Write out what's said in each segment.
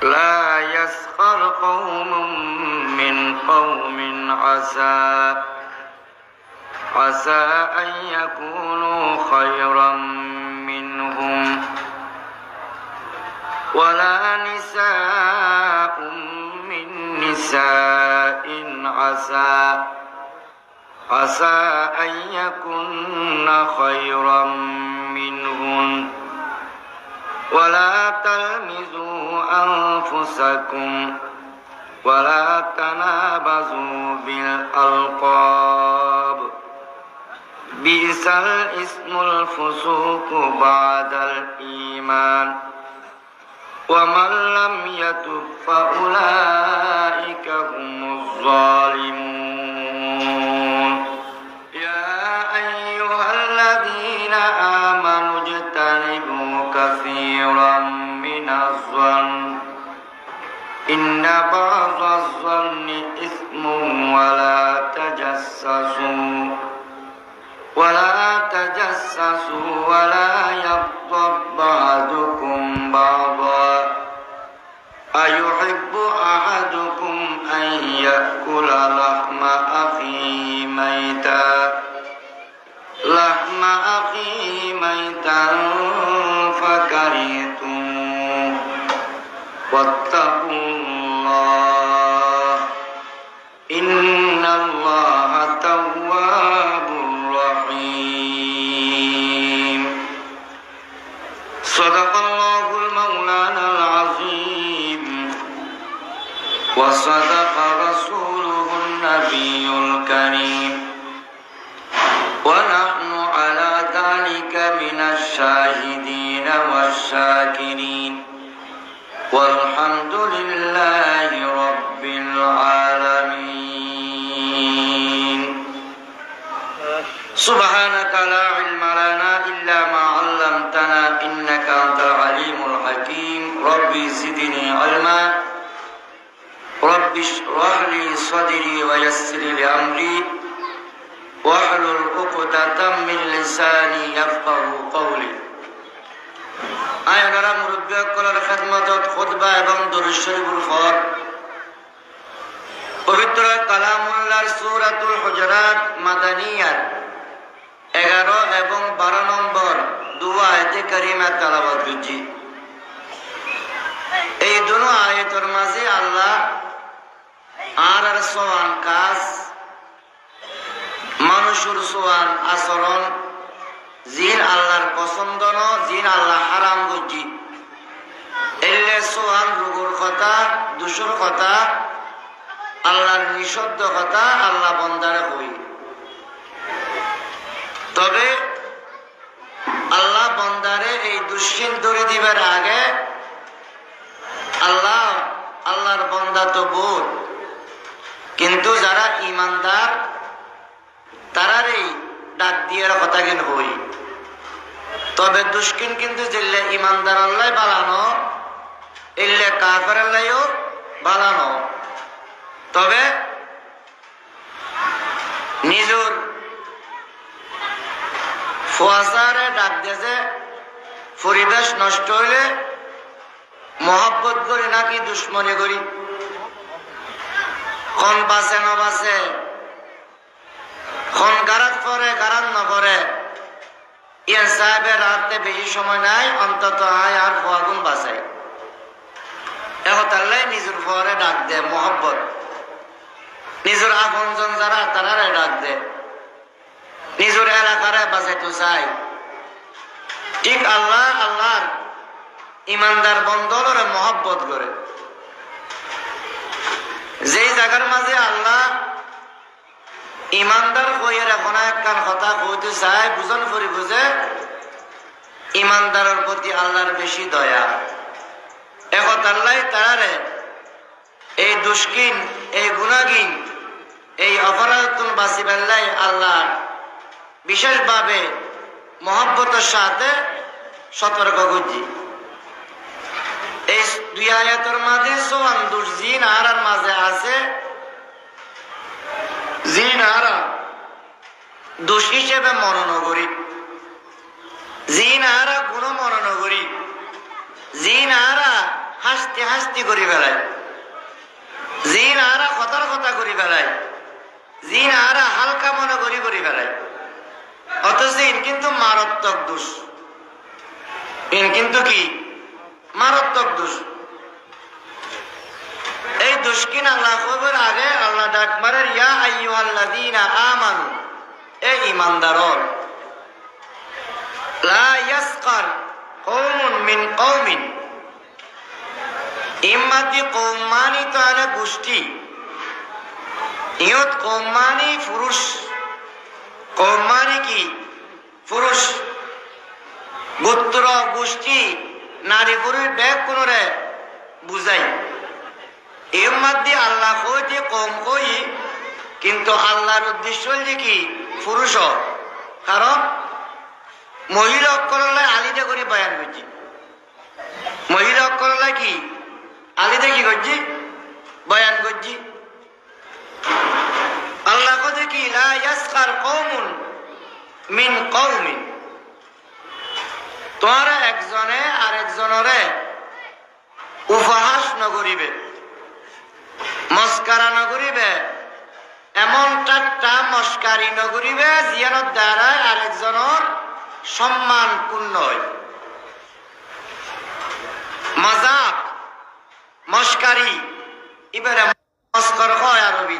لا يسخر قوم من قوم عسى أن يكونوا خيرا منهم ولا نساء من نساء عسى أن يكن خيرا منهن ولا تلمزوا أنفسكم ولا تنابزوا بالألقاب بئس الاسم الفسوق بعد الإيمان ومن لم يتب فأولئك هم الظالمون يا أيها الذين آمنوا اجتنبوا كثيرا من الظن إن بعض الظن إثم ولا تجسسوا ولا يغتب بعضكم بعضا أيحب أحدكم أن يأكل لحم أخيه ميتا فكرهتموه واتقوا الله إن الله تواب رحيم صدق الله المولانا العظيم وصدق رسوله النبي الكريم ونحن على ذلك من الشاهدين والشاكرين والحمد لله رب العالمين سبحانك لا علم لنا إلا ما علمتنا إنك أنت العليم الحكيم ربي زدني علما رب اشرح لي صدري ويسر لي أمري واحلل عقدة من لساني يفقهوا قولي আয়নারা মুরব্বিয়কলের খেদমতত খুতবা এবং দুরূদ শরীফুল ফর পবিত্র কালামুল্লাহর সূরাতুল হুজুরাত মাদানিয়াত 11 এবং 12 নম্বর দুয়া আয়াতে কারিমা তেলাওয়াত করছি। এই দুটো আয়াতের মাঝে আল্লাহ আর সোয়ান কাজ মানুষের সোয়ান আচরণ জিন আল্লাহর পছন্দ ন জিন আল্লাহ হারাম করছি এলে সোহান রুগুর কথা দুশোর কথা আল্লাহর নিষিদ্ধ কথা আল্লাহ বন্দারে হই। তবে আল্লাহ বন্দারে এই দুশ্চিন ধরে দিবার আগে আল্লাহর বন্দা তো বোধ, কিন্তু যারা ইমানদার তারার এই ডাক দিয়ার কথা কিন হই। তবে দুষ্কিন কিন্তু যেলে ইমানদার আল্লাহ বালানো এলে কাফের আল্লাহও বালানো। তবে নিজের ফুয়াশারে ডাক দিয়ে পরিবেশ নষ্ট হইলে মহব্বত করি নাকি দুশ্মনী করি, খন বাসে ন বাসে, খন গারাত পরে গারাত ন পরে, ইয়ার সাহেবের হাতে বেশি সময় নাই, অন্তত আয় আর ফুয়াগুন বাঁচাই এহতাল্লাই নিজের ফুয়ারে ডাক দে মহব্বত, নিজের আপনজন যারা তারারে ডাক দে, নিজের এলাকারে বাঁচাইতে চাই। ঠিক আল্লাহর ইমানদার বন্ধরে মহব্বত করে যেই জায়গার মাঝে আল্লাহ ইমানদার কইয়ের এখন একখান কথা কইতে চায় বুঝন করি বুঝে ইমানদারের প্রতি আল্লাহর বেশি দয়া। এখন আল্লাহ তারারে এই দুষ্কিন এই গুণাগিন এই অপরাধ বাঁচিবেলাই আল্লাহ বিশেষভাবে মহব্বতের সাথে সতর্ক করছি। এই দুই আয়াতের মাঝে সোয়ান দুর্জিন আর মাঝে আছে জিন আরা দোষ হিসেবে মরণগরী, জিন আরা গুণ মরণগরী, জিন আরা হাসতে হাসতে করে বেড়ায়, জিন আরা কথার কথা করে বেড়ায়, জিন আরা হালকা মনে করি করে বেড়ায়। অথচ ইন কিন্তু মারাত্মক দোষ, ইন কিন্তু কি মারাত্মক দোষ। এই দোষ কিনা আল্লাহ কইবার আগে আল্লাহ ডাক মারে, ইয়া আইয়ুহাল্লাযীনা আমানু, এ ঈমানদারগণ, লা ইয়াসকার কওমুন মিন কওমিন। ইম্মাতি কওম মানি তো আলে গোষ্ঠী, ইয়ত কওম মানি পুরুষ, কওম মানি কি পুরুষ, গোত্র গোষ্ঠী নারী পুরুষ ব্যাগ কোনরে বুঝাই। ইম্মাতি আল্লাহ কই যে কওম কই, কিন্তু আল্লাহর উদ্দেশ্য হল কি পুরুষ। কারণ মহিলা অক্ষরলে আলিদে করে বয়ান করছি, মহিলা অক্ষরলে কি আলিদে কি করছি বয়ান করছি। আল্লাহ কদে কি লা ইয়াসখার কওমুন মিন কওমিন, তোমরা একজনে আরেকজনরে উপহাস নকরিবে, মস্কারা নকরিবে, এমন ঠাট্টা মস্কারি নকরিবে জিয়ানোর দ্বারা আরেকজনের সম্মান পূর্ণ হয়। মজাক মস্কারি এবারে মস্কর হয় আরবি,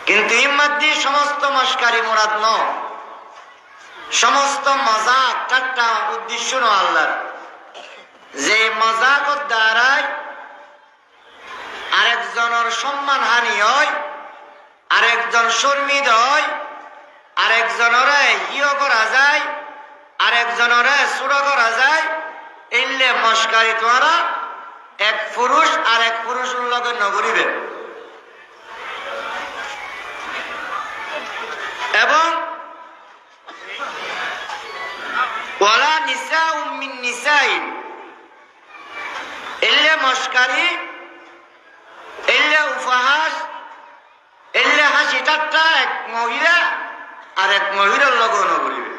কিন্তু ইমাদ্দি সমস্ত মস্কারি মুরাদ ন, সমস্ত মজাক ঠাট্টা উদ্দেশ্য ন আল্লাহর। যে মজাকর দ্বারাই আরেকজনের সম্মান হানি হয়, আরেকজন শর্মিদ হয়, আরেকজনরে হিয় করা যায়, আরেকজনরে সুর করা যায়, এলে মস্কারি তোরা এক পুরুষ আর এক পুরুষের লগে নগরিবে। এবং ওয়ালা নিসাউম মিন নিসাইন, এলে মস্কারি, এলে উপহাস, এলে হাসি ঠাট্টা এক মহিলা আর এক মহিলার লগে নগরিবে।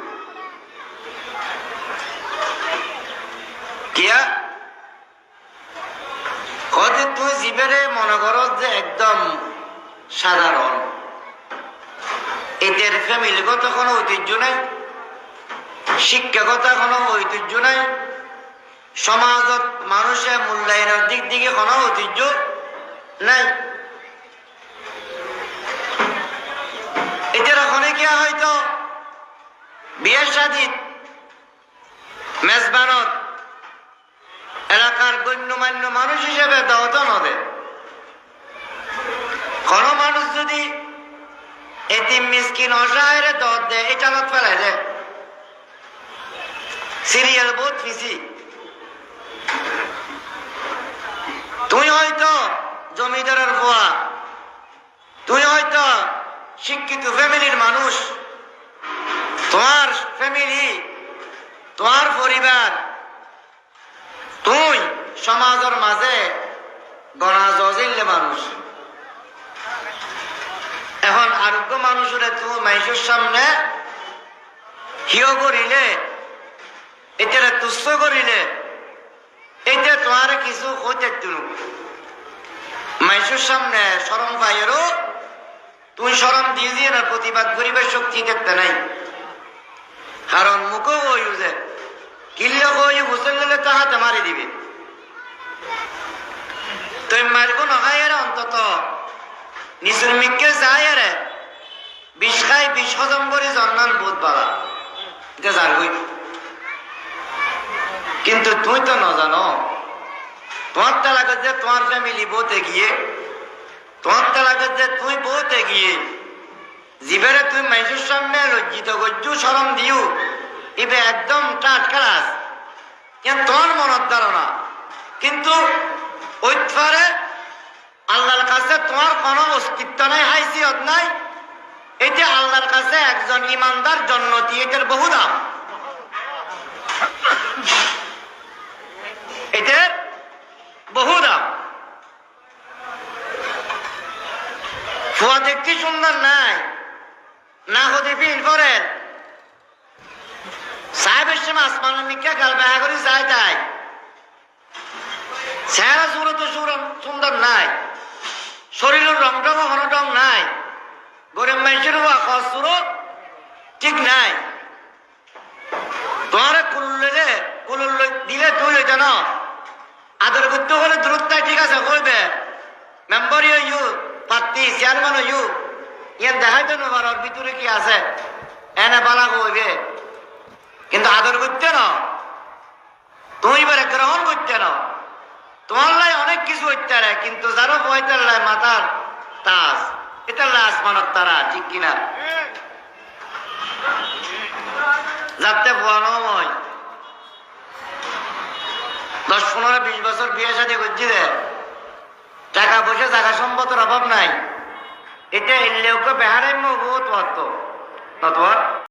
কিয়া কদে তুই জীবেরে মনে কর যে একদম সাধারণ, এদের ফ্যামিলিগত কোনো ঐতিহ্য নাই, শিক্ষাগত কোনো ঐতিহ্য নাই, সমাজত মানুষের মূল্যায়নের দিক দিকে কোনো ঐতিহ্য নাই। এদের ওখানে কি হয়তো বিয়ে শাদী মেজবানত এলাকার গণ্যমান্য মানুষ হিসেবে দাওয়াত নদে। কোন মানুষ যদি এতিম মিসকিন অসহায়ের দাওয়াত দেয়, এই চালত ফেলাই দেয়, সিরিয়াল বহুত ফিসি। তুই হয়তো জমিদারের বুয়া, তুই হয়তো শিক্ষিত ফ্যামিলির মানুষ, তোমার ফ্যামিলি, তোমার পরিবার, তুই সমাজের মাঝে গণা জজিলে মানুষ। এখন আরোগ্য মানুষের তুই মানুষের সামনে হিয় করিলে, এটারে তুচ্ছ করিলে, এটা তোমার কিছু হইতে তুলু মানুষের সামনে শরম পাইয়েরও তুই শরম দিয়ে দিয়ে না প্রতিবাদ করিবার শক্তি দেখতে নাই। কারণ মুখও কইউ যে কিল্লে কই হুসেলে তো হাতে মারি দিবে, তুই মারব নখাই অন্তত নিচুর মিককে যায় রে বিষ খাই বিষ হজম করে জন্মান বোধ পালা এটা জানবই। কিন্তু তুই তো ন জানো, তোমার তা লাগে যে তোমার ফ্যামিলি বলতে গিয়ে, তোমার তা লাগে যে তুই বলতে গিয়ে জীবেরে তুই মানুষের সামনে লজ্জিত গজ্জু শরম দিও, এবে একদম টাটকারাস তোমার মনের ধারণা। কিন্তু ওইটারে আল্লাহর কাছে তোমার কোনো অস্তিত্ব নাই, হাইসিয়ত নাই। এটা আল্লাহর কাছে একজন ইমানদার জন্নতি, এটার বহু দাম, এটার বহু দাম। ফুয়া দেখতে সুন্দর নাই না হতে ফিল করেন সাহেবের সময় আসমানের মিকে গাল বেহা করে যায় তাই চেহারা সুরত সুন্দর নাই, শরীরের রং টং হন টং নাই, গরিব মানুষের সুরত ঠিক নাই। তোমার কুলুল দিলে তুই হইতে না আদর করতে হলে দূরত্বায় ঠিক আছে কইবে মেম্বার ইউ পার্টি চেয়ারম্যান ইউ ইয়ান দেখাইতে নেবার ওর ভিতরে কি আছে এনে বালা কইবে, কিন্তু আদর করতে না, তুমি এবারে গ্রহণ করতে না। তোমার লাই অনেক কিছু হইতে রে, কিন্তু যারা বইতে লাই মাথার তাজ এটা লাই আসমানত তারা, ঠিক কিনা? যাতে বনো মই 10-15-20 বছর বিয়ে শাদী করছি রে, টাকা পয়সা জায়গা সম্পদের অভাব নাই, এটা এলেও বেহারাই বহুত অর্থ